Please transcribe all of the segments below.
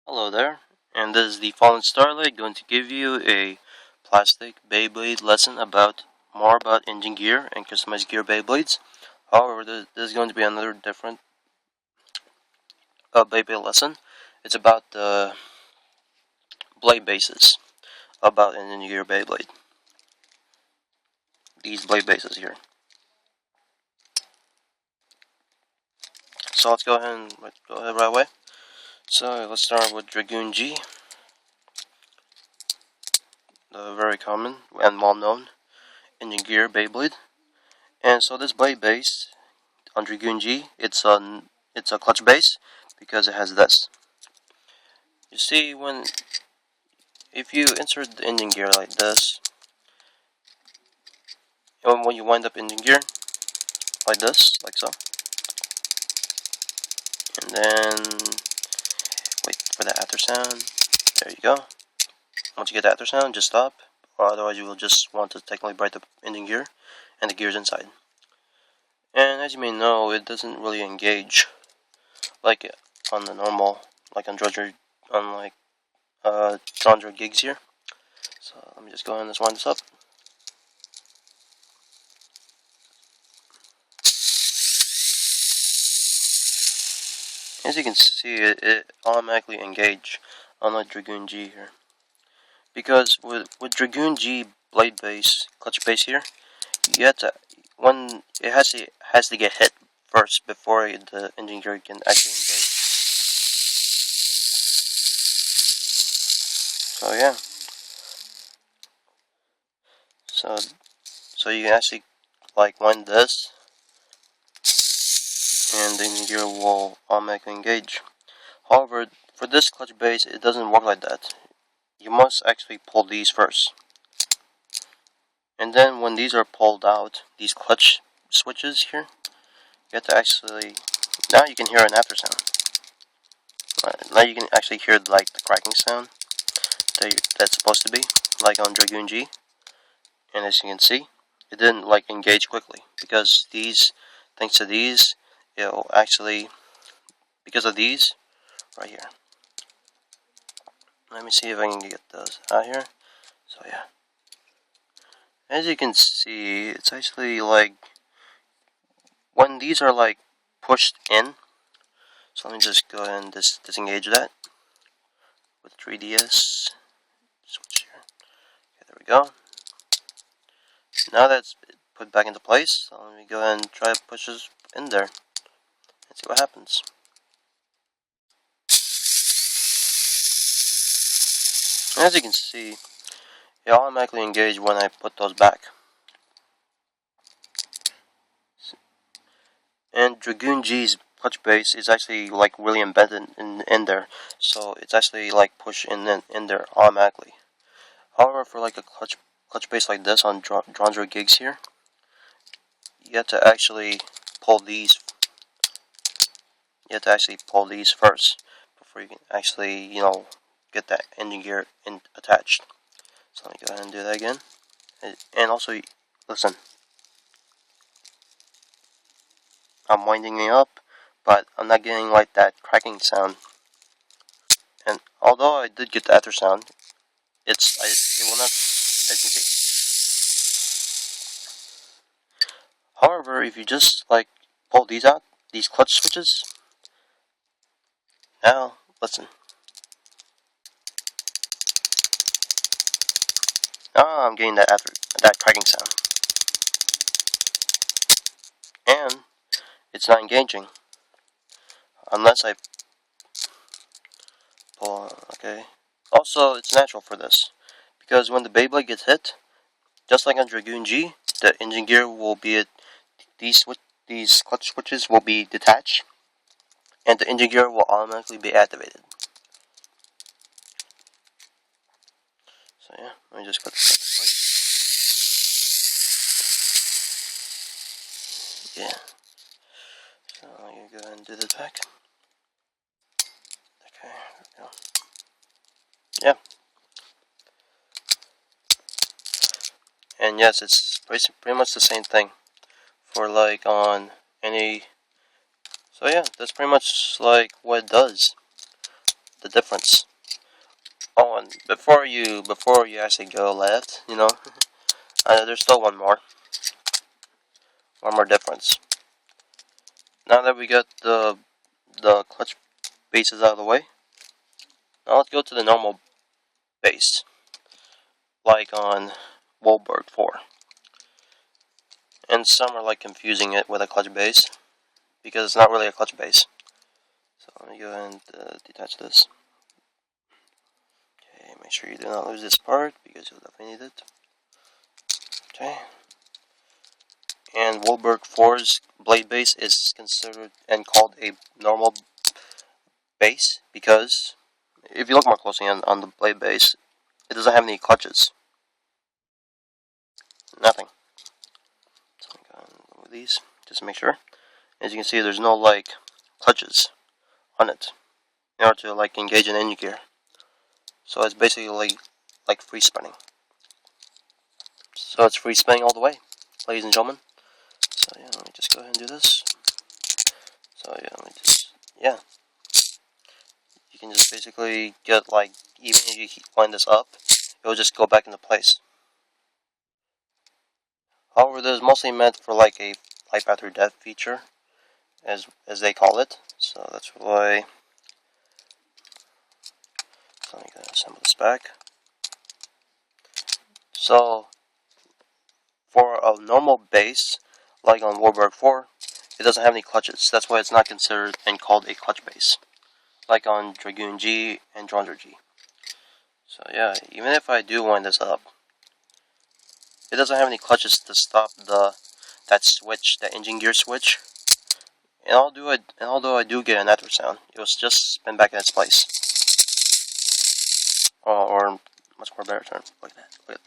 Hello there, and this is TheFallenStarlight going to give you a plastic Beyblade lesson about more about engine gear and customized gear Beyblades. However, this is going to be another different Beyblade lesson. It's about the blade bases about an engine gear Beyblade. These blade bases here. So let's go ahead right away. So let's start with Dragoon G, the very common and well-known engine gear Beyblade. And so this blade base on Dragoon G, it's a clutch base because it has this. You see, if you insert the engine gear like this, and when you wind up engine gear like this, like so, and then wait for the after sound. There you go. Once you get the after sound, just stop, or otherwise you will just want to technically break the engine gear and the gears inside. And as you may know, it doesn't really engage like on the normal, like on Drondra gigs here. So let me just go ahead and wind this up. As you can see, it automatically engage, unlike Dragoon G here. Because with Dragoon G blade base, clutch base here, you have to, when it has to get hit first before the engine gear can actually engage. So yeah. So you can actually like wind this, and the engine gear will automatically engage. However, for this clutch base, it doesn't work like that. You must actually pull these first. And then when these are pulled out, these clutch switches here, you have to actually, now you can hear an after sound. Now you can actually hear like the cracking sound that's supposed to be, like on Dragoon G. And as you can see, it didn't like engage quickly because these, thanks to these, it'll actually, because of these, right here. Let me see if I can get those out here. So yeah. As you can see, it's actually like, when these are like pushed in, so let me just go ahead and disengage that with 3DS. Switch here. Okay, there we go. Now that's put back into place, so let me go ahead and try to push this in there and see what happens. As you can see, it automatically engaged when I put those back. And Dragoon G's clutch base is actually like really embedded in there, so it's actually like pushed in there automatically. However, for like a clutch base like this on Drondra gigs here, you have to actually pull these. You have to actually pull these first before you can actually, get that engine gear attached. So let me go ahead and do that again. And also, listen, I'm winding it up, but I'm not getting like that cracking sound. And although I did get the after sound, it will not, as you can see. However, if you just like pull these out, these clutch switches, now listen. Now I'm getting that cracking sound, and it's not engaging unless I pull. Okay. Also, it's natural for this because when the Beyblade gets hit, just like on Dragoon G, the engine gear will be these clutch switches will be detached, and the engine gear will automatically be activated. So yeah, let me just put this in place. Yeah. So I'm gonna go ahead and do this back. Okay, there we go. Yeah. And yes, it's pretty much the same thing for like on any. So yeah, that's pretty much like what it does. the difference. Oh, and before you actually go left, there's still one more difference. Now that we got the clutch bases out of the way, now let's go to the normal base, like on Wolberg 4. And some are like confusing it with a clutch base, because it's not really a clutch base. So let me go ahead and detach this. Okay, make sure you do not lose this part, because you'll definitely need it. Okay. And Wolberg 4's blade base is considered and called a normal base, because if you look more closely on the blade base, it doesn't have any clutches. Nothing. So I'm going to remove these, just to make sure. As you can see, there's no like clutches on it in order to like engage an engine gear. So it's basically like free spinning. So it's free spinning all the way, ladies and gentlemen. So yeah, let me just go ahead and do this. So yeah, let me just, yeah. You can just basically get like, even if you wind this up, it will just go back into place. However, this is mostly meant for like a life after death feature, as they call it. So that's why. So I'm gonna assemble this back. So for a normal base, like on Wolberg 4, it doesn't have any clutches. That's why it's not considered and called a clutch base, like on Dragoon G and Drondra G. So yeah, even if I do wind this up, it doesn't have any clutches to stop that switch, that engine gear switch. And although I do get an after sound, it was just spin back in its place. Or much more better term. Look at that.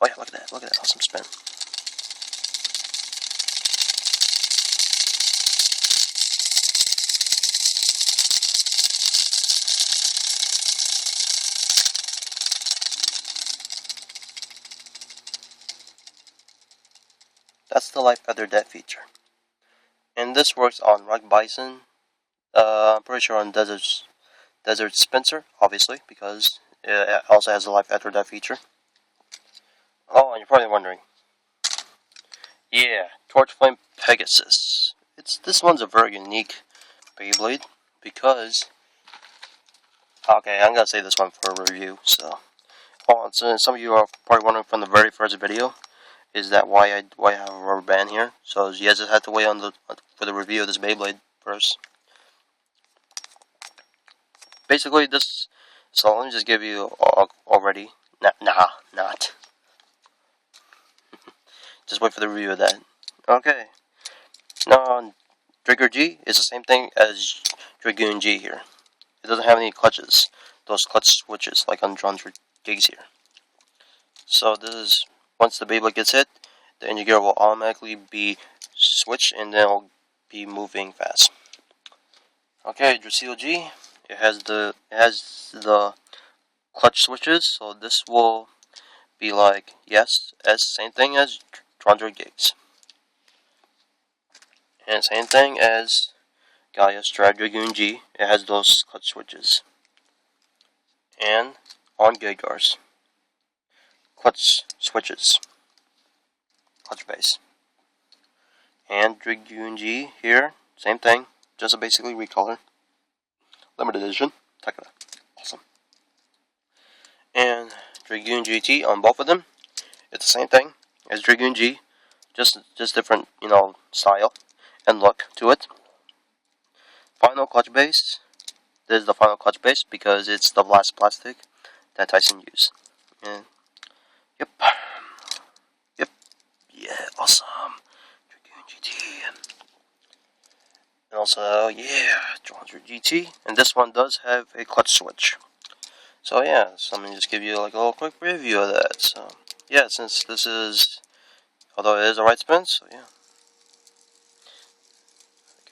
Oh yeah, look at that. Look at that awesome spin. That's the life after death feature. And this works on Rock Bison. I'm pretty sure on Desert Spencer, obviously, because it also has a life after death feature. Oh, and you're probably wondering. Yeah, Torch Flame Pegasus. This one's a very unique Beyblade, because okay, I'm gonna save this one for a review. So some of you are probably wondering from the very first video, is that why I have a rubber band here. So you guys just have to wait for the review of this Beyblade first. Basically, so let me just give you already. Not. Just wait for the review of that. Okay. Now, Trigger G is the same thing as Dragoon G here. It doesn't have any clutches. Those clutch switches, like on Drondra Gigs here. So this is, once the Beyblade gets hit, the engine gear will automatically be switched and then it'll be moving fast. Okay, Dracil G, it has the clutch switches, so this will be like, yes, as same thing as Drondra Gigs. And same thing as Gaia's Dragoon G, it has those clutch switches. And on Gigars, clutch switches, clutch base. And Dragoon G here, same thing, just a basically recolor. Limited edition, Takara. Awesome. And Dragoon GT on both of them, it's the same thing as Dragoon G, just different, style and look to it. Final clutch base. This is the final clutch base because it's the last plastic that Tyson used. And yep, yeah, awesome. Dragoon GT. And also, yeah, Drondra GT. And this one does have a clutch switch. So yeah, so I'm gonna just give you like a little quick review of that. So yeah, since this is, although it is a right spin, so yeah.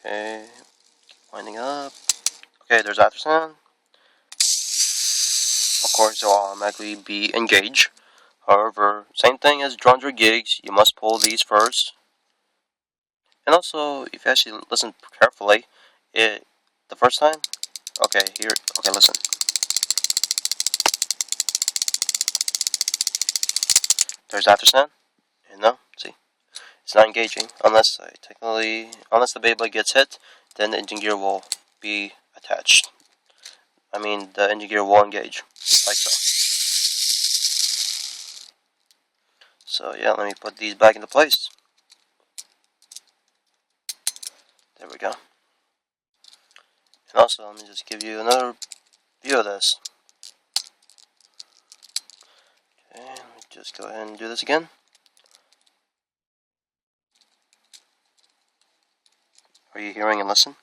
Okay, winding up. Okay, there's after sound. Of course, it will automatically be engaged. However, same thing as Drondra Gigs, you must pull these first. And also, if you actually listen carefully, the first time, okay, listen. there's after sound, and no, see, it's not engaging unless unless the Beyblade gets hit, then the engine gear will be attached. I mean, the engine gear will engage, like so. So yeah, let me put these back into place. There we go. And also, let me just give you another view of this. Okay, let me just go ahead and do this again. Are you hearing and listen?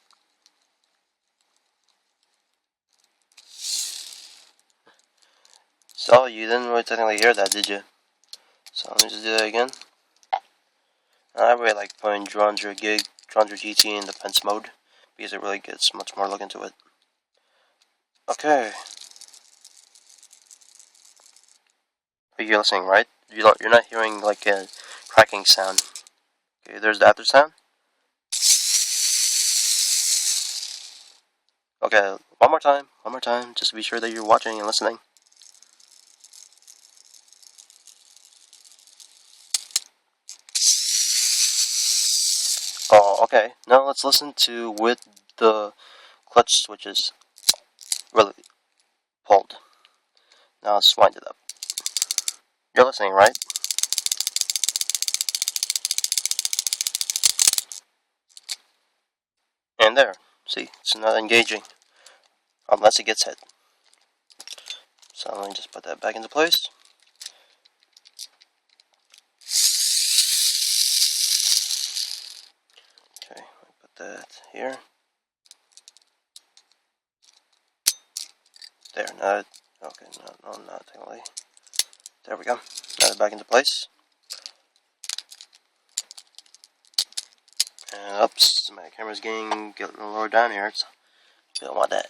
So, you didn't really technically hear that, did you? So, let me just do that again. I really like putting Dranger GT in the fence mode, because it really gets much more look into it. Okay. But you're listening, right? You're not hearing like a cracking sound. Okay, there's the after sound. Okay, one more time, just to be sure that you're watching and listening. Oh, okay. Now let's listen to with the clutch switches really pulled. Now let's wind it up. You're listening, right? And there. See, it's not engaging unless it gets hit. So let me just put that back into place. Okay, let me put that here. There, now, okay, no, not technically. There we go. Now it's back into place. And oops, my camera's getting lower down here, so we don't want that.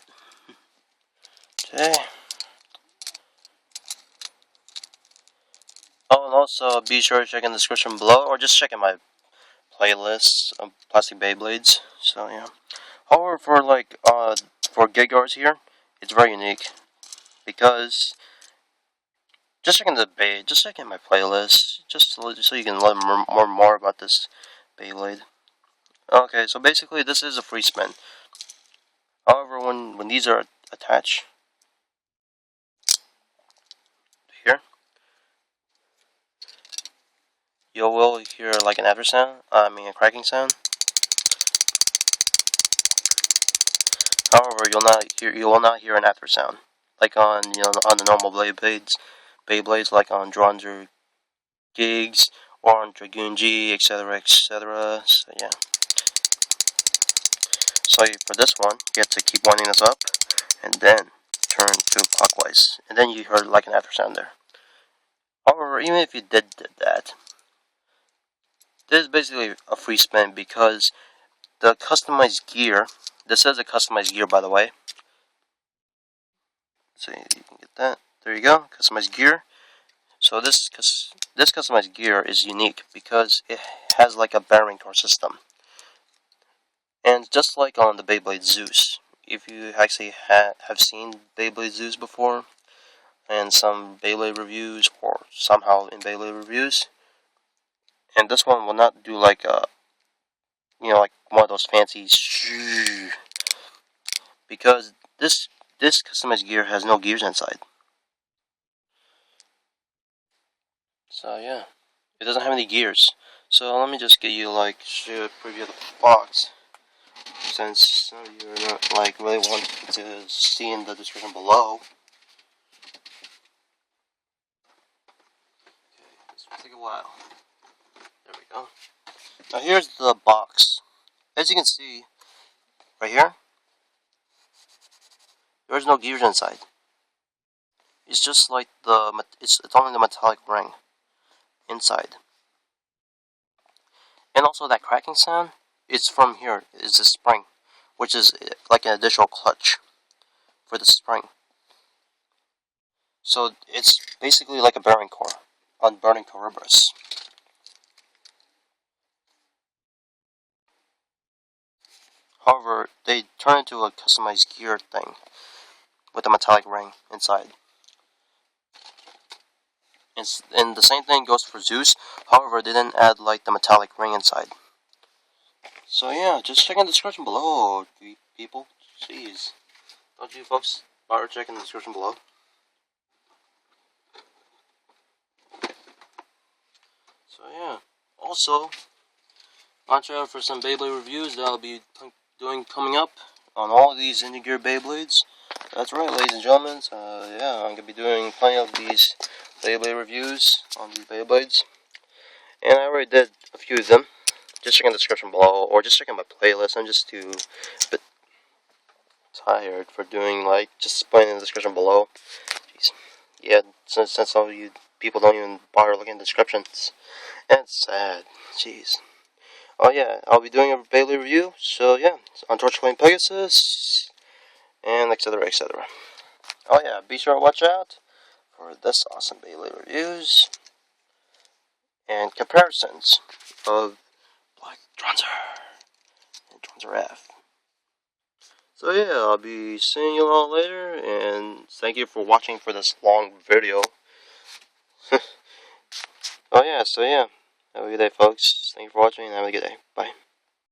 Okay. Oh, and also be sure to check in the description below, or just check in my playlist of plastic Beyblades. So yeah. However, for Gigars here, it's very unique because just check in my playlist, just so you can learn more about this Beyblade. Okay, so basically this is a free spin. However, when these are attached here, you will hear like an after sound. A cracking sound. However, you will not hear an after sound like on on the normal Beyblades like on Drons or Gigs or on Dragoon G, etc., etc. So yeah. So for this one, you have to keep winding this up and then turn to clockwise, and then you heard like an after sound there. However, even if you did that, this is basically a free spin because the customized gear. This is a customized gear, by the way. So you can get that. There you go, customized gear. So this customized gear is unique because it has like a bearing torque system, and just like on the Beyblade Zeus, if you actually have seen Beyblade Zeus before, and some Beyblade reviews or somehow in Beyblade reviews, and this one will not do like like one of those fancy because this customized gear has no gears inside. So yeah, it doesn't have any gears. So let me just get you like a preview of the box, since some of you are not like really wanting to see in the description below. Okay, this will take a while. There we go. Now here's the box. As you can see, right here, there's no gears inside. It's just like it's only the metallic ring inside. And also that cracking sound, it's from here. It's a spring, which is like an additional clutch for the spring. So it's basically like a bearing core on burning Corybris. However, they turn into a customized gear thing with a metallic ring inside. And the same thing goes for Zeus. However, they didn't add like the metallic ring inside. So yeah, just check in the description below, people. Jeez, don't you folks bother checking the description below? So yeah. Also, watch out for some Beyblade reviews that I'll be doing coming up on all of these Indie Gear Beyblades. That's right, ladies and gentlemen. Yeah, I'm gonna be doing plenty of these Beyblade reviews on these Beyblades, and I already did a few of them. Just check in the description below, or just check out my playlist. I'm just too bit tired for doing like just putting in the description below. Jeez. Yeah, since all you people don't even bother looking at the descriptions, and it's sad. Jeez. Oh yeah, I'll be doing a Beyblade review. So yeah, on Torch Flame Pegasus, and etc. etc. Oh yeah, be sure to watch out for this awesome Beyblade reviews and comparisons of Black Tronzer and Tronzer F. So yeah, I'll be seeing you all later, and thank you for watching for this long video. Oh yeah, so yeah, have a good day, folks. Thank you for watching, and have a good day. Bye.